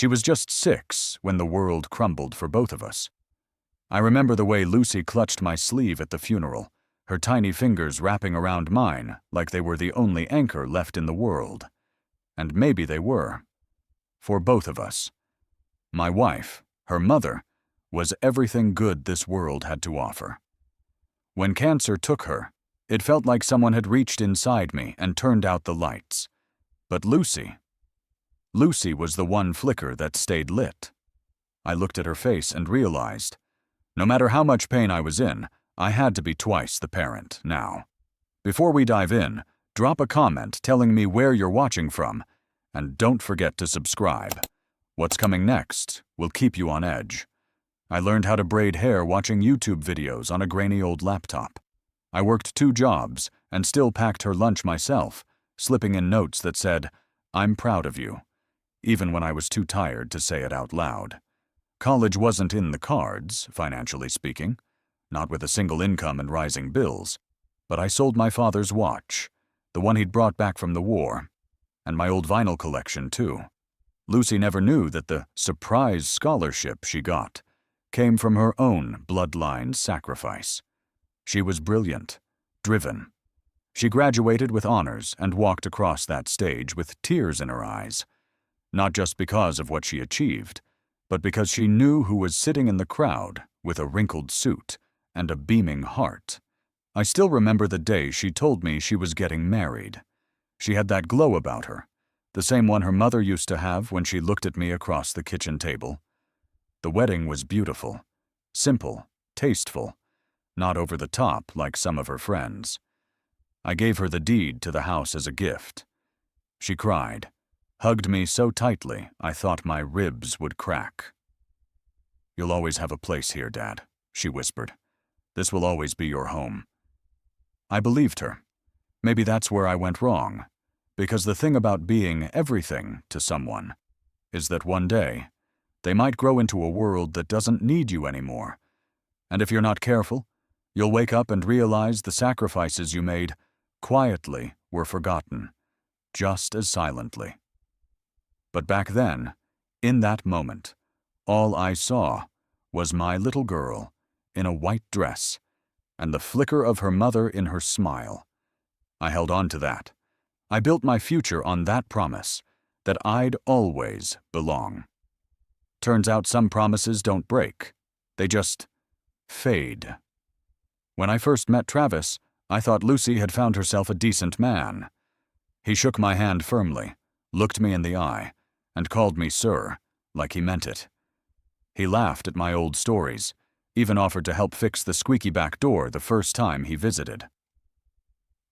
She was just 6 when the world crumbled for both of us. I remember the way Lucy clutched my sleeve at the funeral, her tiny fingers wrapping around mine like they were the only anchor left in the world. And maybe they were. For both of us. My wife, her mother, was everything good this world had to offer. When cancer took her, it felt like someone had reached inside me and turned out the lights. But Lucy was the one flicker that stayed lit. I looked at her face and realized, no matter how much pain I was in, I had to be twice the parent now. Before we dive in, drop a comment telling me where you're watching from, and don't forget to subscribe. What's coming next will keep you on edge. I learned how to braid hair watching YouTube videos on a grainy old laptop. I worked 2 jobs and still packed her lunch myself, slipping in notes that said, "I'm proud of you," even when I was too tired to say it out loud. College wasn't in the cards, financially speaking, not with a single income and rising bills, but I sold my father's watch, the one he'd brought back from the war, and my old vinyl collection too. Lucy never knew that the surprise scholarship she got came from her own bloodline sacrifice. She was brilliant, driven. She graduated with honors and walked across that stage with tears in her eyes, not just because of what she achieved, but because she knew who was sitting in the crowd with a wrinkled suit and a beaming heart. I still remember the day she told me she was getting married. She had that glow about her, the same one her mother used to have when she looked at me across the kitchen table. The wedding was beautiful, simple, tasteful, not over the top like some of her friends. I gave her the deed to the house as a gift. She cried, hugged me so tightly I thought my ribs would crack. "You'll always have a place here, Dad," she whispered. "This will always be your home." I believed her. Maybe that's where I went wrong, because the thing about being everything to someone is that one day they might grow into a world that doesn't need you anymore, and if you're not careful, you'll wake up and realize the sacrifices you made quietly were forgotten, just as silently. But back then, in that moment, all I saw was my little girl in a white dress and the flicker of her mother in her smile. I held on to that. I built my future on that promise, that I'd always belong. Turns out some promises don't break. They just fade. When I first met Travis, I thought Lucy had found herself a decent man. He shook my hand firmly, looked me in the eye, and called me sir, like he meant it. He laughed at my old stories, even offered to help fix the squeaky back door the first time he visited.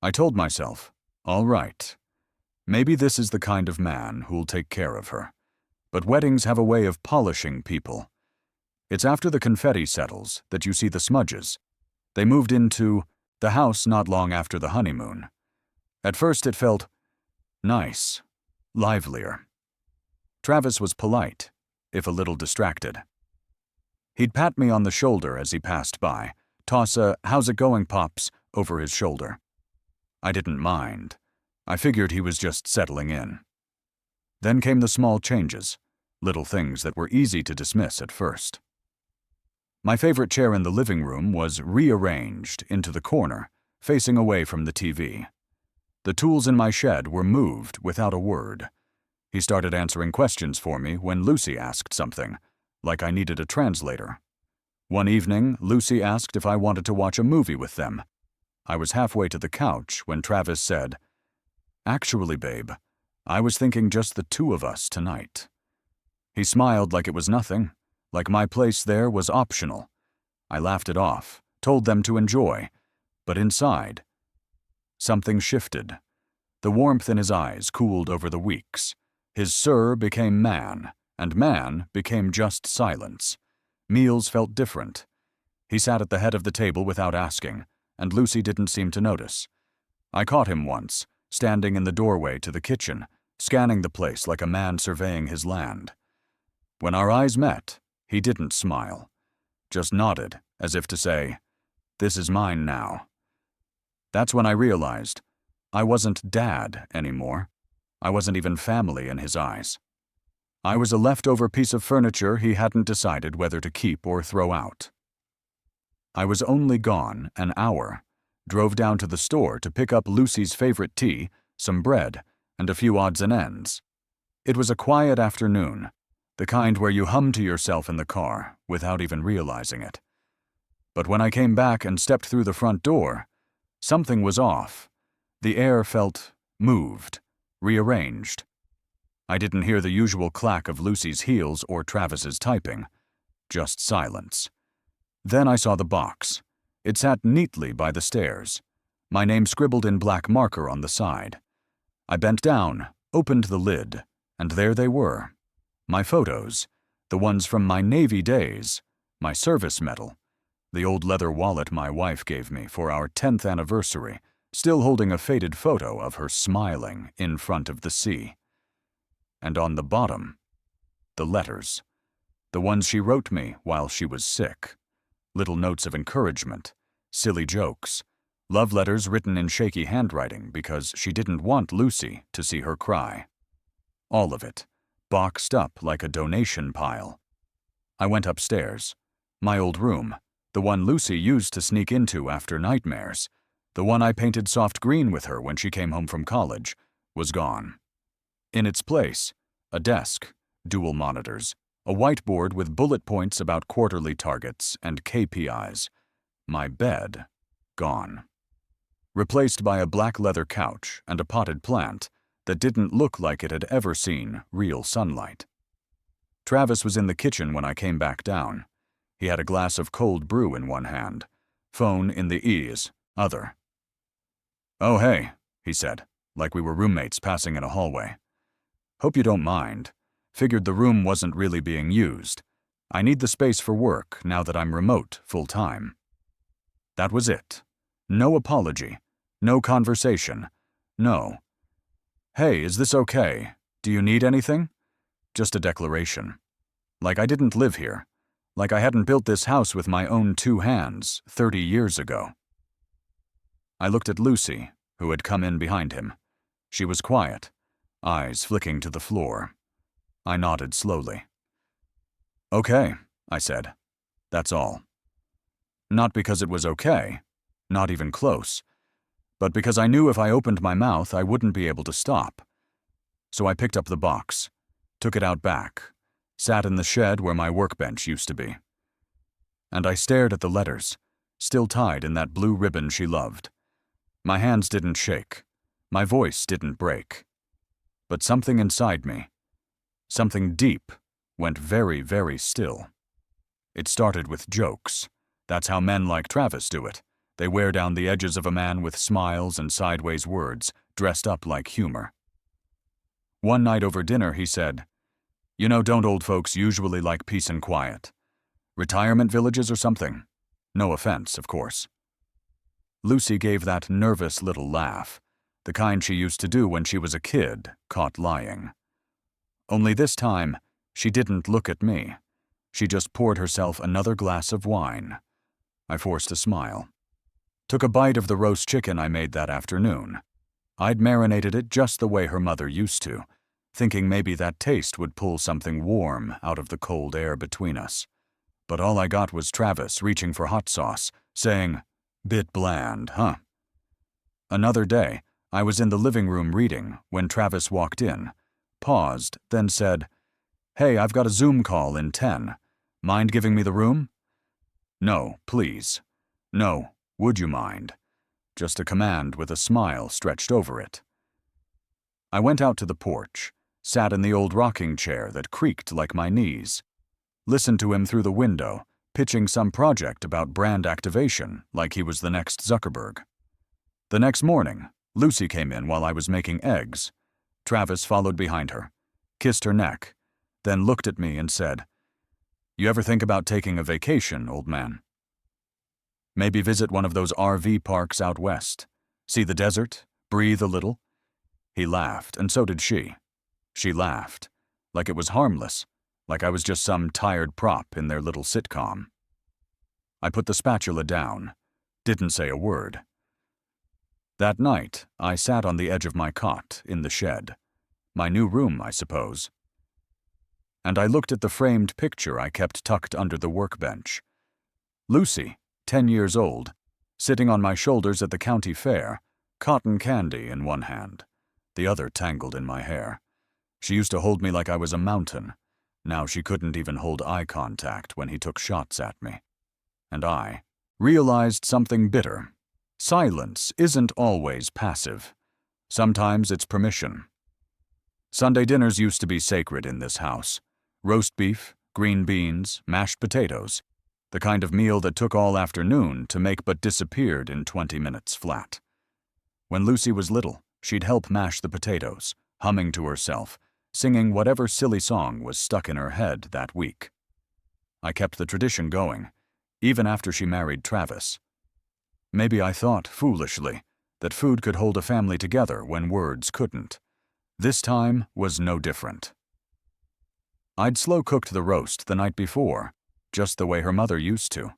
I told myself, all right, maybe this is the kind of man who'll take care of her. But weddings have a way of polishing people. It's after the confetti settles that you see the smudges. They moved into the house not long after the honeymoon. At first it felt nice, livelier. Travis was polite, if a little distracted. He'd pat me on the shoulder as he passed by, toss a "how's it going, Pops?" over his shoulder. I didn't mind. I figured he was just settling in. Then came the small changes, little things that were easy to dismiss at first. My favorite chair in the living room was rearranged into the corner, facing away from the TV. The tools in my shed were moved without a word. He started answering questions for me when Lucy asked something, like I needed a translator. One evening, Lucy asked if I wanted to watch a movie with them. I was halfway to the couch when Travis said, "Actually, babe, I was thinking just the 2 of us tonight." He smiled like it was nothing, like my place there was optional. I laughed it off, told them to enjoy, but inside, something shifted. The warmth in his eyes cooled over the weeks. His sir became man, and man became just silence. Meals felt different. He sat at the head of the table without asking, and Lucy didn't seem to notice. I caught him once, standing in the doorway to the kitchen, scanning the place like a man surveying his land. When our eyes met, he didn't smile, just nodded as if to say, "This is mine now." That's when I realized I wasn't dad anymore. I wasn't even family in his eyes. I was a leftover piece of furniture he hadn't decided whether to keep or throw out. I was only gone an hour. Drove down to the store to pick up Lucy's favorite tea, some bread, and a few odds and ends. It was a quiet afternoon, the kind where you hum to yourself in the car without even realizing it. But when I came back and stepped through the front door, something was off. The air felt moved, rearranged. I didn't hear the usual clack of Lucy's heels or Travis's typing, just silence. Then I saw the box. It sat neatly by the stairs, my name scribbled in black marker on the side. I bent down, opened the lid, and there they were. My photos, the ones from my Navy days, my service medal, the old leather wallet my wife gave me for our 10th anniversary, still holding a faded photo of her smiling in front of the sea. And on the bottom, the letters, the ones she wrote me while she was sick. Little notes of encouragement, silly jokes, love letters written in shaky handwriting because she didn't want Lucy to see her cry. All of it, boxed up like a donation pile. I went upstairs. My old room, the one Lucy used to sneak into after nightmares, the one I painted soft green with her when she came home from college, was gone. In its place, a desk, dual monitors, a whiteboard with bullet points about quarterly targets and KPIs. My bed, gone. Replaced by a black leather couch and a potted plant that didn't look like it had ever seen real sunlight. Travis was in the kitchen when I came back down. He had a glass of cold brew in one hand, phone in the ease, other. "Oh, hey," he said, like we were roommates passing in a hallway. "Hope you don't mind. Figured the room wasn't really being used. I need the space for work now that I'm remote full-time." That was it. No apology. No conversation. No. "Hey, is this okay? Do you need anything?" Just a declaration. Like I didn't live here. Like I hadn't built this house with my own 2 hands 30 years ago. I looked at Lucy, who had come in behind him. She was quiet, eyes flicking to the floor. I nodded slowly. "Okay," I said. That's all. Not because it was okay, not even close, but because I knew if I opened my mouth I wouldn't be able to stop. So I picked up the box, took it out back, sat in the shed where my workbench used to be. And I stared at the letters, still tied in that blue ribbon she loved. My hands didn't shake. My voice didn't break. But something inside me, something deep, went very, very still. It started with jokes. That's how men like Travis do it. They wear down the edges of a man with smiles and sideways words, dressed up like humor. One night over dinner he said, "You know, don't old folks usually like peace and quiet? Retirement villages or something? No offense, of course." Lucy gave that nervous little laugh, the kind she used to do when she was a kid, caught lying. Only this time, she didn't look at me. She just poured herself another glass of wine. I forced a smile. Took a bite of the roast chicken I made that afternoon. I'd marinated it just the way her mother used to, thinking maybe that taste would pull something warm out of the cold air between us. But all I got was Travis reaching for hot sauce, saying, "Bit bland, huh?" Another day, I was in the living room reading when Travis walked in, paused, then said, "Hey, I've got a Zoom call in 10. Mind giving me the room?" "No, please." "No, would you mind?" Just a command with a smile stretched over it. I went out to the porch, sat in the old rocking chair that creaked like my knees, listened to him through the window, pitching some project about brand activation like he was the next Zuckerberg. The next morning, Lucy came in while I was making eggs. Travis followed behind her, kissed her neck, then looked at me and said, "You ever think about taking a vacation, old man? Maybe visit one of those RV parks out west, see the desert, breathe a little?" He laughed, and so did she. She laughed, like it was harmless, like I was just some tired prop in their little sitcom. I put the spatula down, didn't say a word. That night, I sat on the edge of my cot in the shed. My new room, I suppose. and I looked at the framed picture I kept tucked under the workbench. Lucy, 10 years old, sitting on my shoulders at the county fair, cotton candy in one hand, the other tangled in my hair. She used to hold me like I was a mountain. Now she couldn't even hold eye contact when he took shots at me. And I realized something bitter. Silence isn't always passive. Sometimes it's permission. Sunday dinners used to be sacred in this house. Roast beef, green beans, mashed potatoes, the kind of meal that took all afternoon to make but disappeared in 20 minutes flat. When Lucy was little, she'd help mash the potatoes, humming to herself, singing whatever silly song was stuck in her head that week. I kept the tradition going, even after she married Travis. Maybe I thought, foolishly, that food could hold a family together when words couldn't. This time was no different. I'd slow-cooked the roast the night before, just the way her mother used to.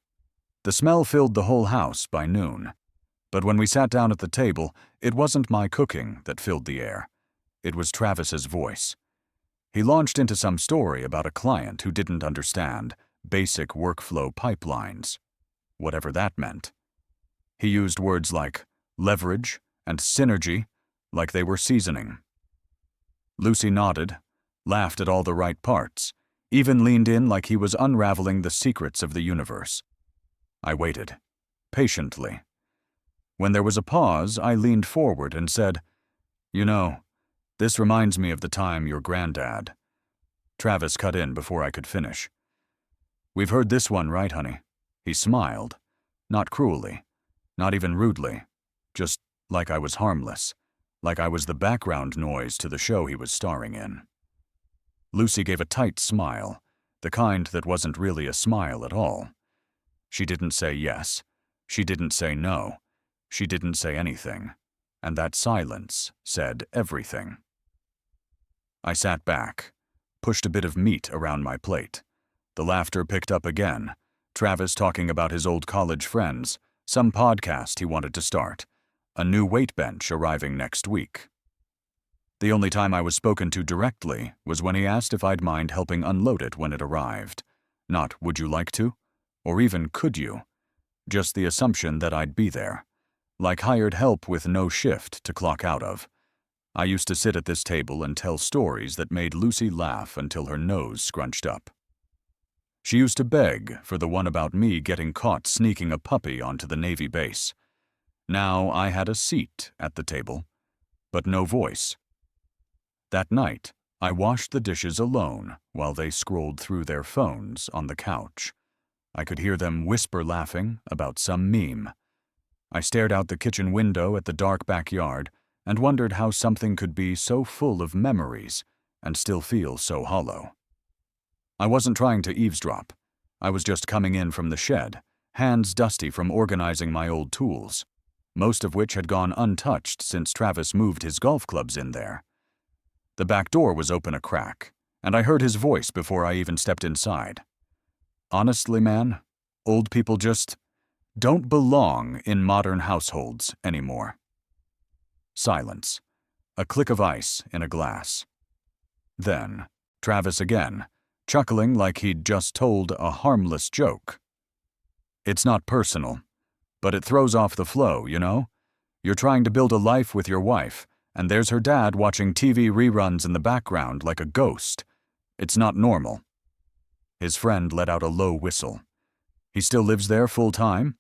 The smell filled the whole house by noon. But when we sat down at the table, it wasn't my cooking that filled the air. It was Travis's voice. He launched into some story about a client who didn't understand basic workflow pipelines, whatever that meant. He used words like leverage and synergy like they were seasoning. Lucy nodded, laughed at all the right parts, even leaned in like he was unraveling the secrets of the universe. I waited, patiently. When there was a pause, I leaned forward and said, "You know, this reminds me of the time your granddad." Travis cut in before I could finish. "We've heard this one, right, honey?" He smiled, not cruelly, not even rudely, just like I was harmless, like I was the background noise to the show he was starring in. Lucy gave a tight smile, the kind that wasn't really a smile at all. She didn't say yes. She didn't say no. She didn't say anything. And that silence said everything. I sat back, pushed a bit of meat around my plate. The laughter picked up again, Travis talking about his old college friends, some podcast he wanted to start, a new weight bench arriving next week. The only time I was spoken to directly was when he asked if I'd mind helping unload it when it arrived. Not would you like to, or even could you, just the assumption that I'd be there, like hired help with no shift to clock out of. I used to sit at this table and tell stories that made Lucy laugh until her nose scrunched up. She used to beg for the one about me getting caught sneaking a puppy onto the Navy base. Now I had a seat at the table, but no voice. That night, I washed the dishes alone while they scrolled through their phones on the couch. I could hear them whisper laughing about some meme. I stared out the kitchen window at the dark backyard and wondered how something could be so full of memories and still feel so hollow. I wasn't trying to eavesdrop. I was just coming in from the shed, hands dusty from organizing my old tools, most of which had gone untouched since Travis moved his golf clubs in there. The back door was open a crack, and I heard his voice before I even stepped inside. Honestly, man, old people just don't belong in modern households anymore. Silence. A click of ice in a glass. Then, Travis again, chuckling like he'd just told a harmless joke. "It's not personal, but it throws off the flow, you know? You're trying to build a life with your wife, and there's her dad watching TV reruns in the background like a ghost. It's not normal." His friend let out a low whistle. "He still lives there full-time?"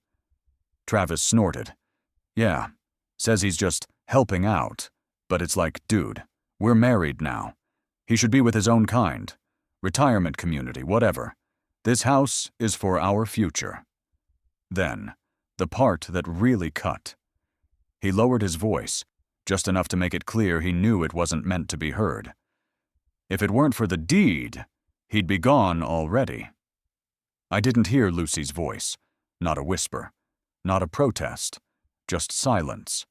Travis snorted. "Yeah, says he's just helping out, but it's like, dude, we're married now. He should be with his own kind. Retirement community, whatever. This house is for our future." Then, the part that really cut. He lowered his voice, just enough to make it clear he knew it wasn't meant to be heard. If it weren't for the deed, he'd be gone already. I didn't hear Lucy's voice, not a whisper, not a protest, just silence.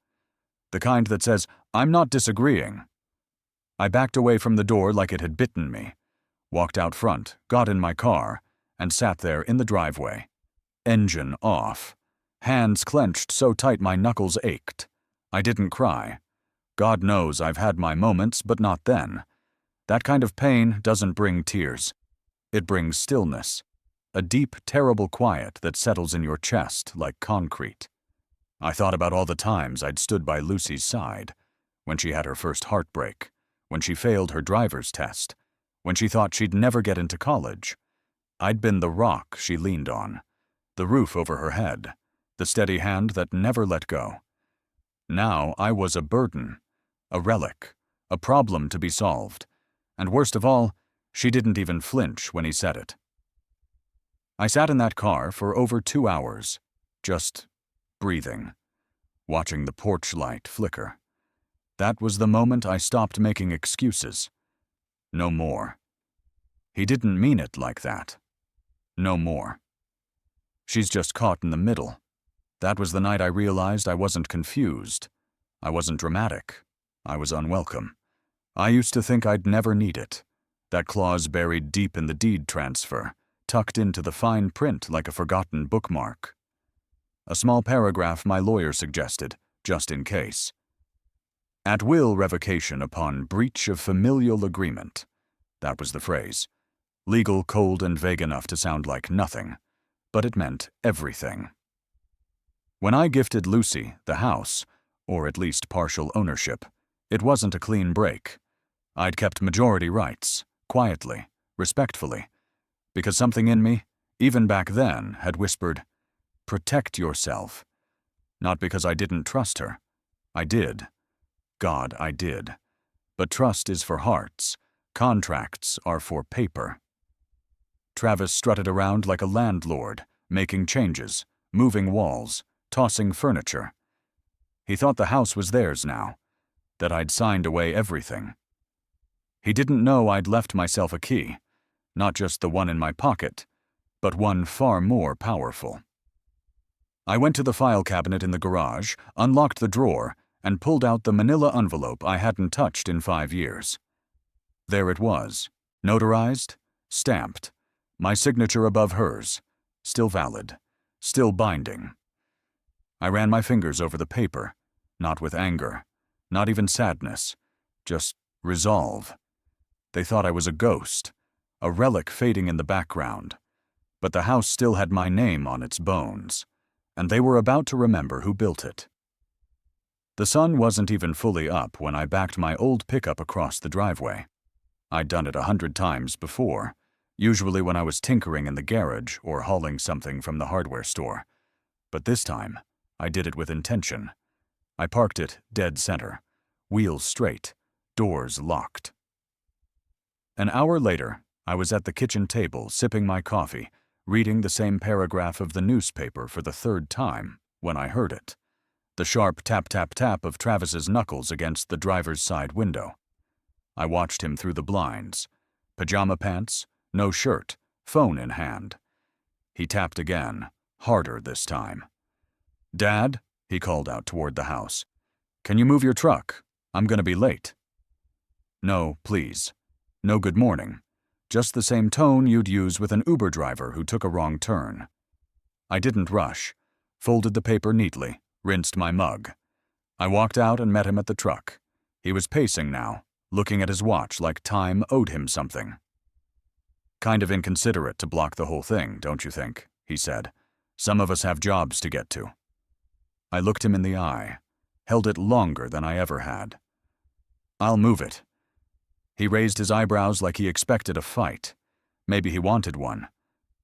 The kind that says, "I'm not disagreeing." I backed away from the door like it had bitten me, walked out front, got in my car, and sat there in the driveway. Engine off. Hands clenched so tight my knuckles ached. I didn't cry. God knows I've had my moments, but not then. That kind of pain doesn't bring tears. It brings stillness, a deep, terrible quiet that settles in your chest like concrete. I thought about all the times I'd stood by Lucy's side, when she had her first heartbreak, when she failed her driver's test, when she thought she'd never get into college. I'd been the rock she leaned on, the roof over her head, the steady hand that never let go. Now I was a burden, a relic, a problem to be solved, and worst of all, she didn't even flinch when he said it. I sat in that car for over 2 hours, just breathing, watching the porch light flicker. That was the moment I stopped making excuses. No more. He didn't mean it like that. No more. She's just caught in the middle. That was the night I realized I wasn't confused. I wasn't dramatic. I was unwelcome. I used to think I'd never need it. That clause buried deep in the deed transfer, tucked into the fine print like a forgotten bookmark. A small paragraph my lawyer suggested, just in case. At will revocation upon breach of familial agreement. That was the phrase. Legal, cold, and vague enough to sound like nothing, but it meant everything. When I gifted Lucy the house, or at least partial ownership, it wasn't a clean break. I'd kept majority rights, quietly, respectfully, because something in me, even back then, had whispered, "Protect yourself." Not because I didn't trust her. I did. God, I did. But trust is for hearts. Contracts are for paper. Travis strutted around like a landlord, making changes, moving walls, tossing furniture. He thought the house was theirs now, that I'd signed away everything. He didn't know I'd left myself a key, not just the one in my pocket, but one far more powerful. I went to the file cabinet in the garage, unlocked the drawer, and pulled out the manila envelope I hadn't touched in 5 years. There it was, notarized, stamped, my signature above hers, still valid, still binding. I ran my fingers over the paper, not with anger, not even sadness, just resolve. They thought I was a ghost, a relic fading in the background, but the house still had my name on its bones, and they were about to remember who built it. The sun wasn't even fully up when I backed my old pickup across the driveway. I'd done it 100 times before, usually when I was tinkering in the garage or hauling something from the hardware store. But this time, I did it with intention. I parked it dead center, wheels straight, doors locked. An hour later, I was at the kitchen table sipping my coffee, reading the same paragraph of the newspaper for the 3rd time, when I heard it. The sharp tap-tap-tap of Travis's knuckles against the driver's side window. I watched him through the blinds. Pajama pants, no shirt, phone in hand. He tapped again, harder this time. "Dad," he called out toward the house. "Can you move your truck? I'm gonna be late." No, please. No good morning. Just the same tone you'd use with an Uber driver who took a wrong turn. I didn't rush, folded the paper neatly, rinsed my mug. I walked out and met him at the truck. He was pacing now, looking at his watch like time owed him something. "Kind of inconsiderate to block the whole thing, don't you think?" he said. "Some of us have jobs to get to." I looked him in the eye, held it longer than I ever had. "I'll move it." He raised his eyebrows like he expected a fight. Maybe he wanted one,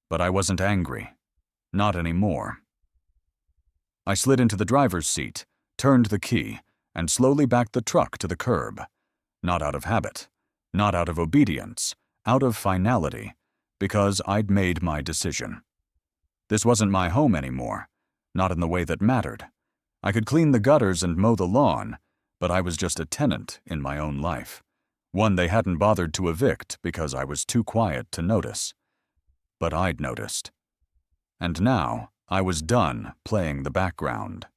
but I wasn't angry. Not anymore. I slid into the driver's seat, turned the key, and slowly backed the truck to the curb. Not out of habit, not out of obedience, out of finality, because I'd made my decision. This wasn't my home anymore, not in the way that mattered. I could clean the gutters and mow the lawn, but I was just a tenant in my own life. One they hadn't bothered to evict because I was too quiet to notice. But I'd noticed. And now, I was done playing the background.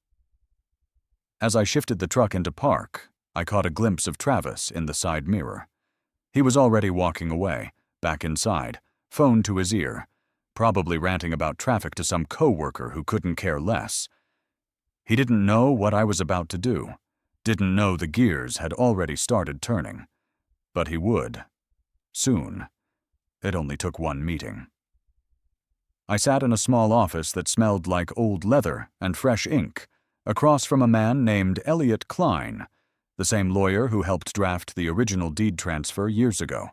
As I shifted the truck into park, I caught a glimpse of Travis in the side mirror. He was already walking away, back inside, phone to his ear, probably ranting about traffic to some coworker who couldn't care less. He didn't know what I was about to do, didn't know the gears had already started turning. But he would. Soon. It only took one meeting. I sat in a small office that smelled like old leather and fresh ink, across from a man named Elliot Klein, the same lawyer who helped draft the original deed transfer years ago.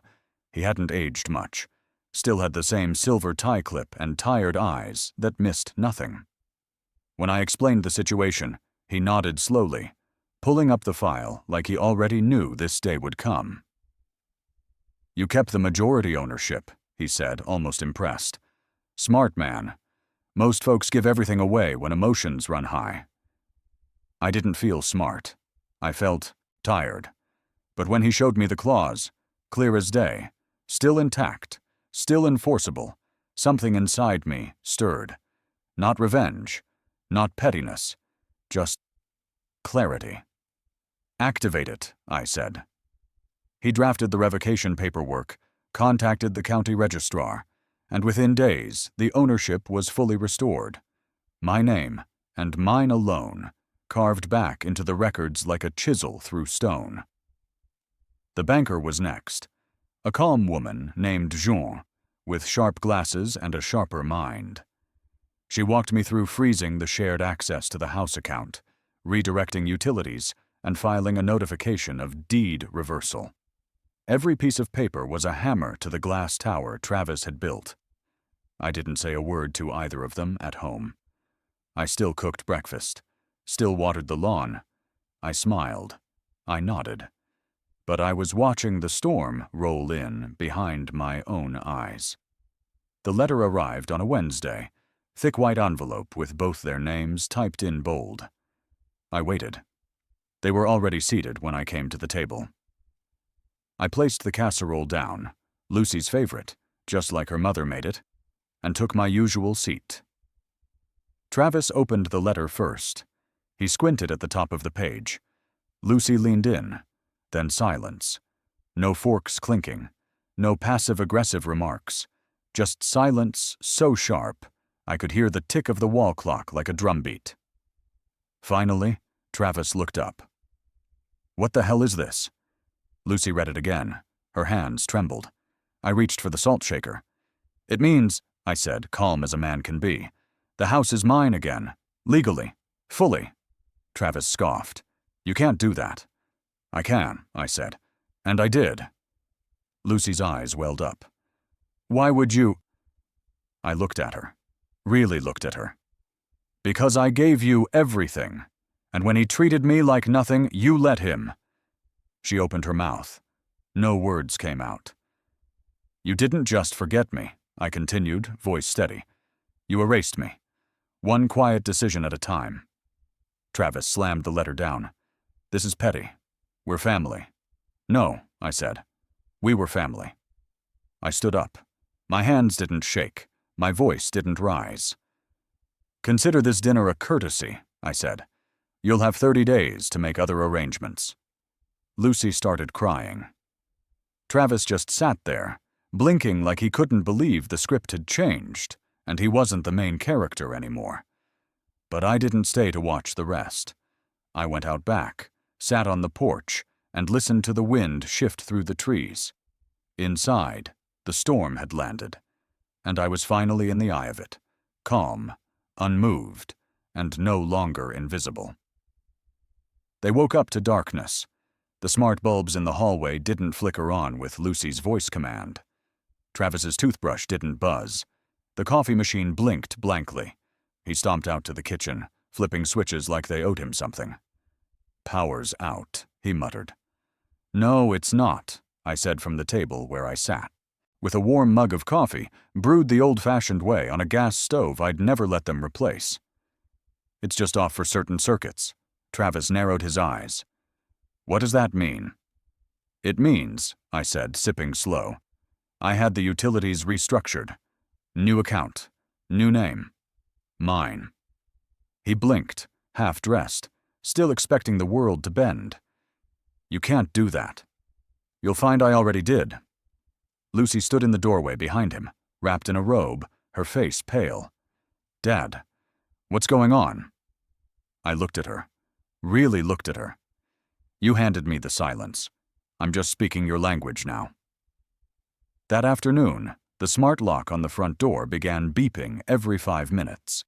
He hadn't aged much, still had the same silver tie clip and tired eyes that missed nothing. When I explained the situation, he nodded slowly, pulling up the file like he already knew this day would come. "You kept the majority ownership," he said, almost impressed. "Smart man. Most folks give everything away when emotions run high." I didn't feel smart. I felt tired. But when he showed me the clause, clear as day, still intact, still enforceable, something inside me stirred. Not revenge, not pettiness, just clarity. "Activate it," I said. He drafted the revocation paperwork, contacted the county registrar, and within days the ownership was fully restored. My name, and mine alone, carved back into the records like a chisel through stone. The banker was next, a calm woman named Jean, with sharp glasses and a sharper mind. She walked me through freezing the shared access to the house account, redirecting utilities, and filing a notification of deed reversal. Every piece of paper was a hammer to the glass tower Travis had built. I didn't say a word to either of them at home. I still cooked breakfast, still watered the lawn. I smiled. I nodded. But I was watching the storm roll in behind my own eyes. The letter arrived on a Wednesday, thick white envelope with both their names typed in bold. I waited. They were already seated when I came to the table. I placed the casserole down, Lucy's favorite, just like her mother made it, and took my usual seat. Travis opened the letter first. He squinted at the top of the page. Lucy leaned in, then silence. No forks clinking, no passive-aggressive remarks, just silence so sharp I could hear the tick of the wall clock like a drumbeat. Finally, Travis looked up. "What the hell is this?" Lucy read it again. Her hands trembled. I reached for the salt shaker. "It means," I said, calm as a man can be, "the house is mine again. Legally. Fully." Travis scoffed. "You can't do that." "I can," I said. "And I did." Lucy's eyes welled up. "Why would you—" I looked at her. Really looked at her. "Because I gave you everything. And when he treated me like nothing, you let him." She opened her mouth. No words came out. "You didn't just forget me," I continued, voice steady. "You erased me. One quiet decision at a time." Travis slammed the letter down. "This is petty. We're family." "No," I said. "We were family." I stood up. My hands didn't shake. My voice didn't rise. "Consider this dinner a courtesy," I said. "You'll have 30 days to make other arrangements." Lucy started crying. Travis just sat there, blinking like he couldn't believe the script had changed, and he wasn't the main character anymore. But I didn't stay to watch the rest. I went out back, sat on the porch, and listened to the wind shift through the trees. Inside, the storm had landed, and I was finally in the eye of it, calm, unmoved, and no longer invisible. They woke up to darkness. The smart bulbs in the hallway didn't flicker on with Lucy's voice command. Travis's toothbrush didn't buzz. The coffee machine blinked blankly. He stomped out to the kitchen, flipping switches like they owed him something. "Power's out," he muttered. "No, it's not," I said from the table where I sat. With a warm mug of coffee, brewed the old-fashioned way on a gas stove I'd never let them replace. "It's just off for certain circuits." Travis narrowed his eyes. "What does that mean?" "It means," I said, sipping slow, "I had the utilities restructured. New account. New name. Mine." He blinked, half-dressed, still expecting the world to bend. "You can't do that." "You'll find I already did." Lucy stood in the doorway behind him, wrapped in a robe, her face pale. "Dad, what's going on?" I looked at her. Really looked at her. "You handed me the silence. I'm just speaking your language now." That afternoon, the smart lock on the front door began beeping every 5 minutes.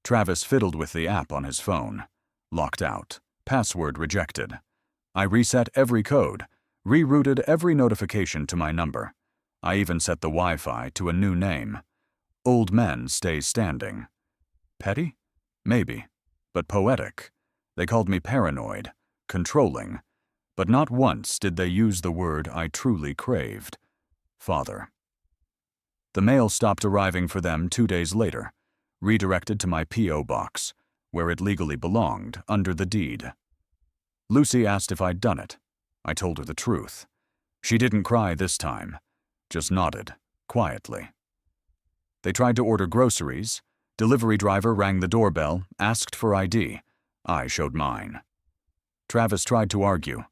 Travis fiddled with the app on his phone. Locked out. Password rejected. I reset every code, rerouted every notification to my number. I even set the Wi-Fi to a new name. Old men stay standing. Petty? Maybe. But poetic. They called me paranoid, controlling. But not once did they use the word I truly craved. Father. The mail stopped arriving for them 2 days later, redirected to my P.O. box, where it legally belonged, under the deed. Lucy asked if I'd done it. I told her the truth. She didn't cry this time, just nodded, quietly. They tried to order groceries. Delivery driver rang the doorbell, asked for ID. I showed mine. Travis tried to argue.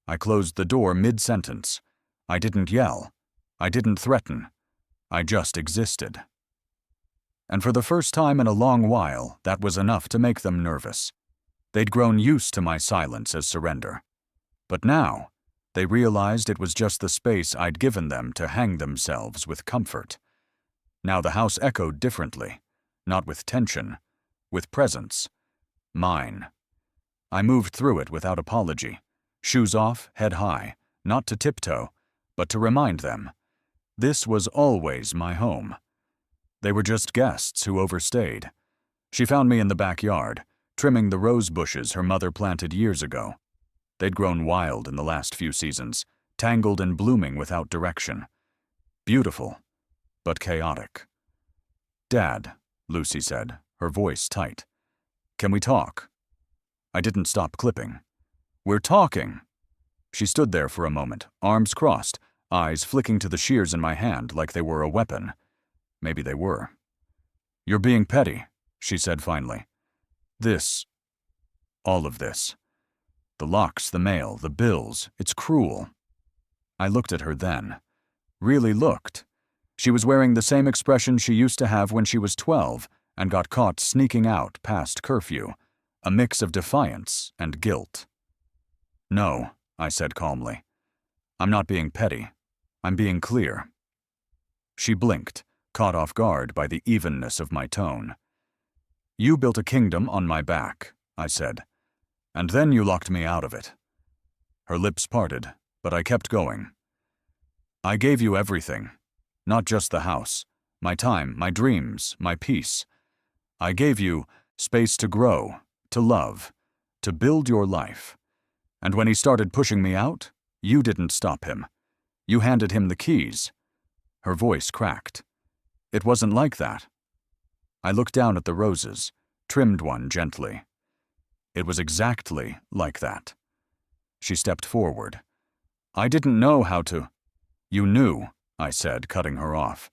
I closed the door mid-sentence. I didn't yell. I didn't threaten. I just existed. And for the first time in a long while, that was enough to make them nervous. They'd grown used to my silence as surrender. But now, they realized it was just the space I'd given them to hang themselves with comfort. Now the house echoed differently, not with tension, with presence. Mine. I moved through it without apology, shoes off, head high, not to tiptoe, but to remind them. This was always my home. They were just guests who overstayed. She found me in the backyard, trimming the rose bushes her mother planted years ago. They'd grown wild in the last few seasons, tangled and blooming without direction. Beautiful, but chaotic. "Dad," Lucy said, her voice tight. "Can we talk?" I didn't stop clipping. "We're talking." She stood there for a moment, arms crossed, eyes flicking to the shears in my hand like they were a weapon. Maybe they were. "You're being petty," she said finally. All of this. The locks, the mail, the bills, it's cruel." I looked at her then. Really looked. She was wearing the same expression she used to have when she was 12 and got caught sneaking out past curfew, a mix of defiance and guilt. "No," I said calmly. "I'm not being petty. I'm being clear." She blinked, caught off guard by the evenness of my tone. "You built a kingdom on my back," I said, "and then you locked me out of it." Her lips parted, but I kept going. "I gave you everything, not just the house, my time, my dreams, my peace. I gave you space to grow, to love, to build your life. And when he started pushing me out, you didn't stop him. You handed him the keys." Her voice cracked. "It wasn't like that." I looked down at the roses, trimmed one gently. "It was exactly like that." She stepped forward. "I didn't know how to—" "You knew," I said, cutting her off.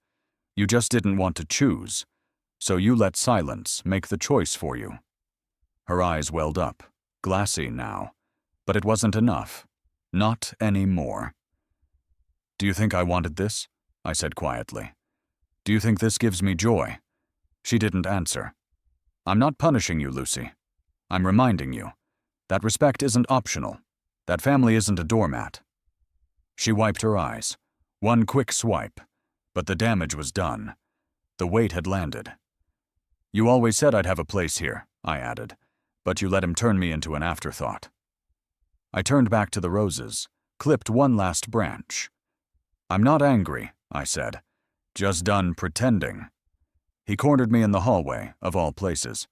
"You just didn't want to choose. So you let silence make the choice for you." Her eyes welled up, glassy now. But it wasn't enough. Not anymore. "Do you think I wanted this?" I said quietly. "Do you think this gives me joy?" She didn't answer. "I'm not punishing you, Lucy. I'm reminding you. That respect isn't optional. That family isn't a doormat." She wiped her eyes. One quick swipe. But the damage was done. The weight had landed. "You always said I'd have a place here," I added, "but you let him turn me into an afterthought." I turned back to the roses, clipped one last branch. "I'm not angry," I said. "Just done pretending." He cornered me in the hallway, of all places.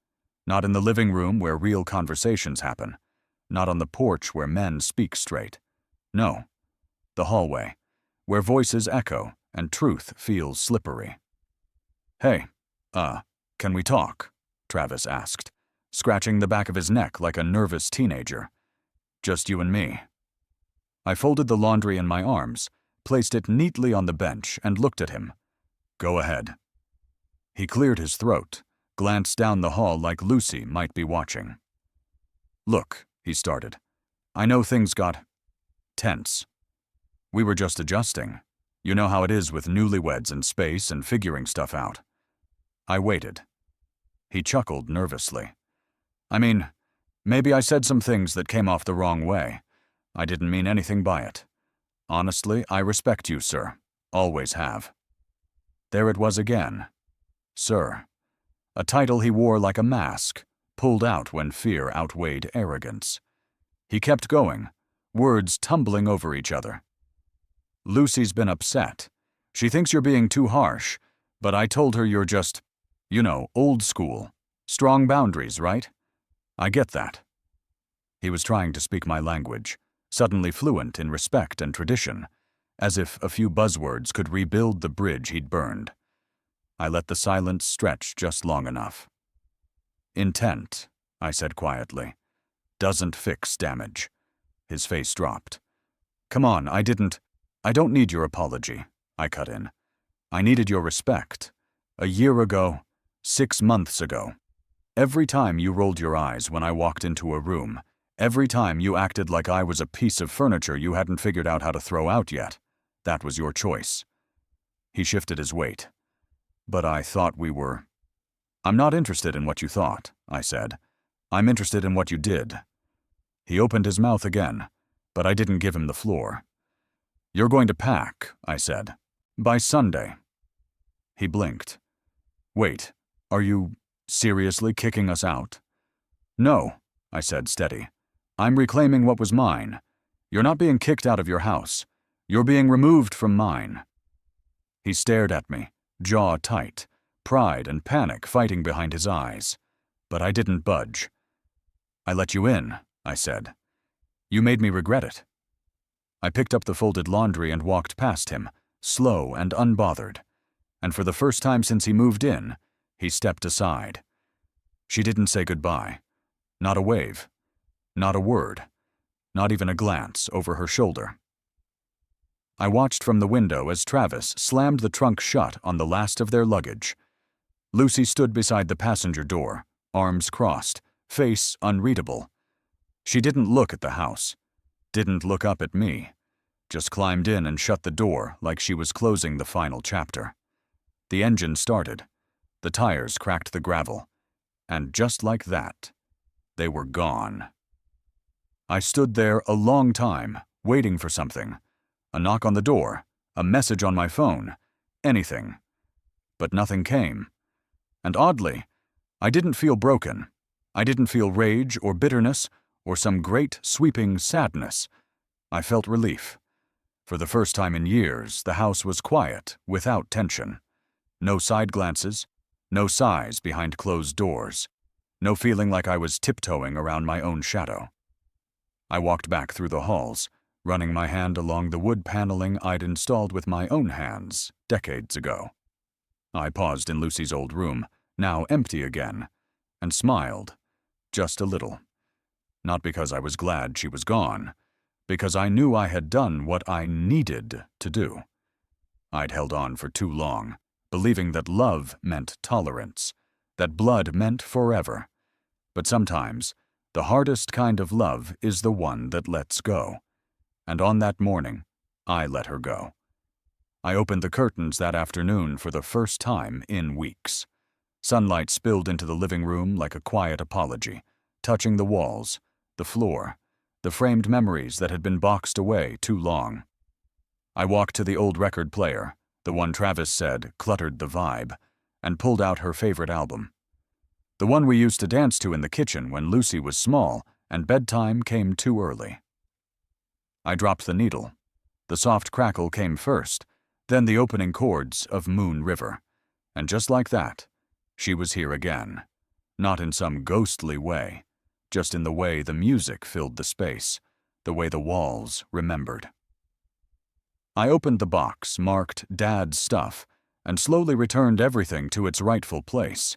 Not in the living room where real conversations happen. Not on the porch where men speak straight. No. The hallway, where voices echo and truth feels slippery. "Hey, can we talk?" Travis asked, scratching the back of his neck like a nervous teenager. "Just you and me." I folded the laundry in my arms, placed it neatly on the bench, and looked at him. "Go ahead." He cleared his throat, glanced down the hall like Lucy might be watching. "Look," he started. "I know things got tense. We were just adjusting. You know how it is with newlyweds in space and figuring stuff out." I waited. He chuckled nervously. "I mean, maybe I said some things that came off the wrong way. I didn't mean anything by it. Honestly, I respect you, sir. Always have. There it was again. Sir. A title he wore like a mask, pulled out when fear outweighed arrogance. He kept going, words tumbling over each other. Lucy's been upset. She thinks you're being too harsh, but I told her you're just, old school. Strong boundaries, right? I get that. He was trying to speak my language, suddenly fluent in respect and tradition, as if a few buzzwords could rebuild the bridge he'd burned. I let the silence stretch just long enough. Intent, I said quietly, doesn't fix damage. His face dropped. Come on, I don't need your apology, I cut in. I needed your respect. A year ago, 6 months ago. Every time you rolled your eyes when I walked into a room, every time you acted like I was a piece of furniture you hadn't figured out how to throw out yet, that was your choice. He shifted his weight. But I thought we were. I'm not interested in what you thought, I said. I'm interested in what you did. He opened his mouth again, but I didn't give him the floor. You're going to pack, I said. By Sunday. He blinked. Wait, are you seriously kicking us out? No, I said, steady. I'm reclaiming what was mine. You're not being kicked out of your house. You're being removed from mine. He stared at me, jaw tight, pride and panic fighting behind his eyes. But I didn't budge. I let you in, I said. You made me regret it. I picked up the folded laundry and walked past him, slow and unbothered. And for the first time since he moved in, he stepped aside. She didn't say goodbye. Not a wave. Not a word. Not even a glance over her shoulder. I watched from the window as Travis slammed the trunk shut on the last of their luggage. Lucy stood beside the passenger door, arms crossed, face unreadable. She didn't look at the house. Didn't look up at me. Just climbed in and shut the door like she was closing the final chapter. The engine started. The tires cracked the gravel. And just like that, they were gone. I stood there a long time, waiting for something. A knock on the door, a message on my phone, anything. But nothing came. And oddly, I didn't feel broken. I didn't feel rage or bitterness or some great sweeping sadness. I felt relief. For the first time in years, the house was quiet, without tension. No side glances, no sighs behind closed doors, no feeling like I was tiptoeing around my own shadow. I walked back through the halls, running my hand along the wood paneling I'd installed with my own hands decades ago. I paused in Lucy's old room, now empty again, and smiled, just a little. Not because I was glad she was gone, because I knew I had done what I needed to do. I'd held on for too long, believing that love meant tolerance, that blood meant forever. But sometimes, the hardest kind of love is the one that lets go. And on that morning, I let her go. I opened the curtains that afternoon for the first time in weeks. Sunlight spilled into the living room like a quiet apology, touching the walls, the floor, the framed memories that had been boxed away too long. I walked to the old record player, the one Travis said cluttered the vibe, and pulled out her favorite album. The one we used to dance to in the kitchen when Lucy was small and bedtime came too early. I dropped the needle. The soft crackle came first, then the opening chords of Moon River. And just like that, she was here again. Not in some ghostly way, just in the way the music filled the space, the way the walls remembered. I opened the box marked Dad's Stuff and slowly returned everything to its rightful place.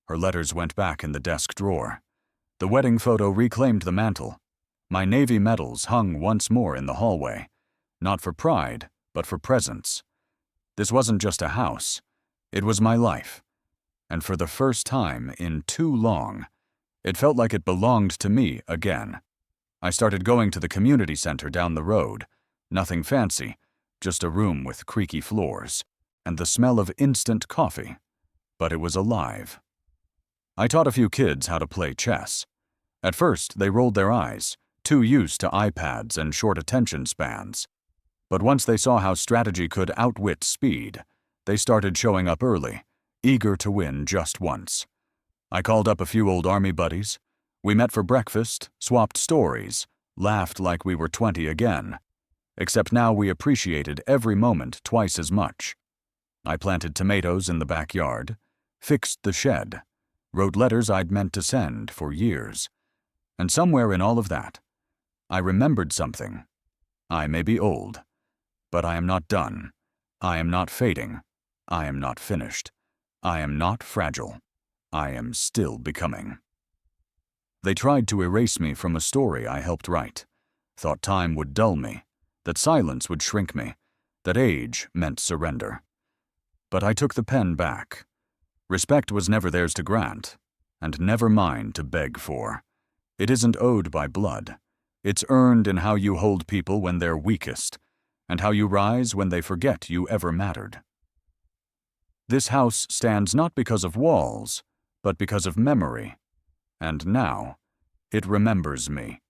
Her letters went back in the desk drawer. The wedding photo reclaimed the mantel. My Navy medals hung once more in the hallway, not for pride, but for presence. This wasn't just a house. It was my life. And for the first time in too long, it felt like it belonged to me again. I started going to the community center down the road. Nothing fancy, just a room with creaky floors, and the smell of instant coffee. But it was alive. I taught a few kids how to play chess. At first, they rolled their eyes, too used to iPads and short attention spans. But once they saw how strategy could outwit speed, they started showing up early, eager to win just once. I called up a few old army buddies. We met for breakfast, swapped stories, laughed like we were 20 again. Except now we appreciated every moment twice as much. I planted tomatoes in the backyard, fixed the shed, wrote letters I'd meant to send for years. And somewhere in all of that, I remembered something. I may be old, but I am not done. I am not fading. I am not finished. I am not fragile. I am still becoming. They tried to erase me from a story I helped write, thought time would dull me, that silence would shrink me, that age meant surrender. But I took the pen back. Respect was never theirs to grant, and never mine to beg for. It isn't owed by blood. It's earned in how you hold people when they're weakest, and how you rise when they forget you ever mattered. This house stands not because of walls, but because of memory. And now, it remembers me.